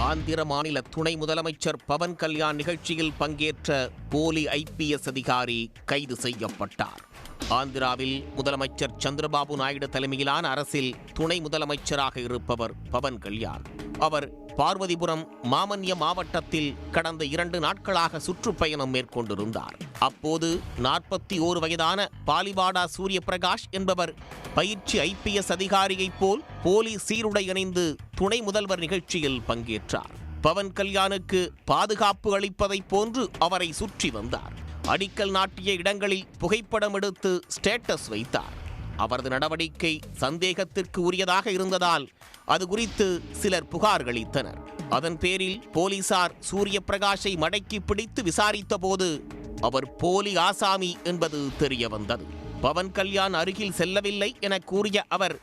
ஆந்திர மாநில துணை முதலமைச்சர் பவன் கல்யாண் நிகழ்ச்சியில் பங்கேற்ற போலி IPS அதிகாரி கைது செய்யப்பட்டார். ஆந்திராவில் முதலமைச்சர் சந்திரபாபு நாயுடு தலைமையிலான அரசில் துணை முதலமைச்சராக இருப்பவர் பவன் கல்யாண். அவர் பார்வதிபுரம் மாமன்ய மாவட்டத்தில் கடந்த 2 நாட்களாக சுற்றுப்பயணம் மேற்கொண்டிருந்தார். அப்போது 41 வயதான பாலிவாடா சூரிய பிரகாஷ் என்பவர் பயிற்சி IPS அதிகாரியைப் போல் போலி சீருடை அணிந்து துணை முதல்வர் நிகழ்ச்சியில் பங்கேற்றார். பவன் கல்யாணுக்கு பாதுகாப்பு அளிப்பதைப் போன்று அவரை சுற்றி வந்தார். அடிக்கல் நாட்டிய இடங்களில் புகைப்படம் எடுத்து ஸ்டேட்டஸ் வைத்தார். அவரது நடவடிக்கை சந்தேகத்திற்கு உரியதாக இருந்ததால் அது குறித்து சிலர் புகார் அளித்தனர். அதன் பேரில் போலீசார் சூரிய பிரகாஷை மடக்கி பிடித்து விசாரித்த போது அவர் போலி ஆசாமி என்பது தெரிய வந்தது. பவன் கல்யாண் அருகில் செல்லவில்லை என கூறிய அவர்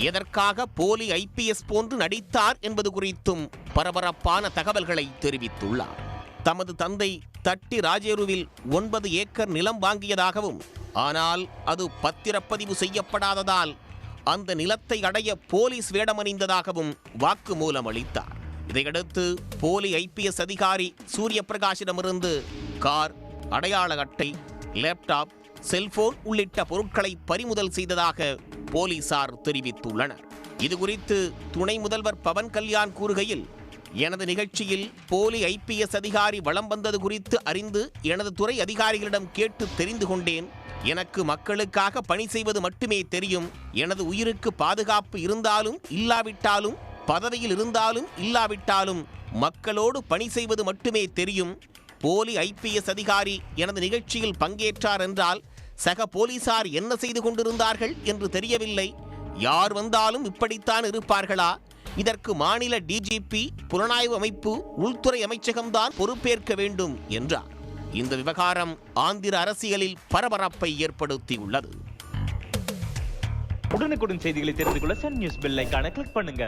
எதற்காக போலி IPS போன்று நடித்தார் என்பது குறித்தும் பரபரப்பான தகவல்களை தெரிவித்துள்ளார். தமது தந்தை தட்டி ராஜேருவில் 9 ஏக்கர் நிலம் வாங்கியதாகவும், ஆனால் அது பத்திரப்பதிவு செய்யப்படாததால் அந்த நிலத்தை அடைய போலீஸ் வேடமணிந்ததாகவும் வாக்குமூலம் அளித்தார். இதையடுத்து போலி IPS அதிகாரி சூரிய பிரகாஷிடமிருந்து கார், அடையாள அட்டை, லேப்டாப், செல்போன் உள்ளிட்ட பொருட்களை பறிமுதல் செய்ததாக போலீசார் தெரிவித்துள்ளனர். இதுகுறித்து துணை முதல்வர் பவன் கல்யாண் கூறுகையில், எனது நிகழ்ச்சியில் போலி IPS அதிகாரி வலம் வந்தது குறித்து அறிந்து எனது துறை அதிகாரிகளிடம் கேட்டு தெரிந்து கொண்டேன். எனக்கு மக்களுக்காக பணி செய்வது மட்டுமே தெரியும். எனது உயிருக்கு பாதுகாப்பு இருந்தாலும் இல்லாவிட்டாலும், பதவியில் இருந்தாலும் இல்லாவிட்டாலும் மக்களோடு பணி செய்வது மட்டுமே தெரியும். போலி IPS அதிகாரி எனது நிகழ்ச்சியில் பங்கேற்றார் என்றால் சக போலீசார் என்ன செய்து கொண்டிருந்தார்கள் என்று தெரியவில்லை. யார் வந்தாலும் இப்படித்தான் இருப்பார்களா? இதற்கு மாநில DGP, புலனாய்வு அமைப்பு, உள்துறை அமைச்சகம்தான் பொறுப்பேற்க வேண்டும் என்றார். இந்த விவகாரம் ஆந்திர அரசியலில் பரபரப்பை ஏற்படுத்தியுள்ளது. உடனுக்குடன் செய்திகளை தெரிந்து கொள்ள சன் நியூஸ் பெல் ஐகானை கிளிக் பண்ணுங்க.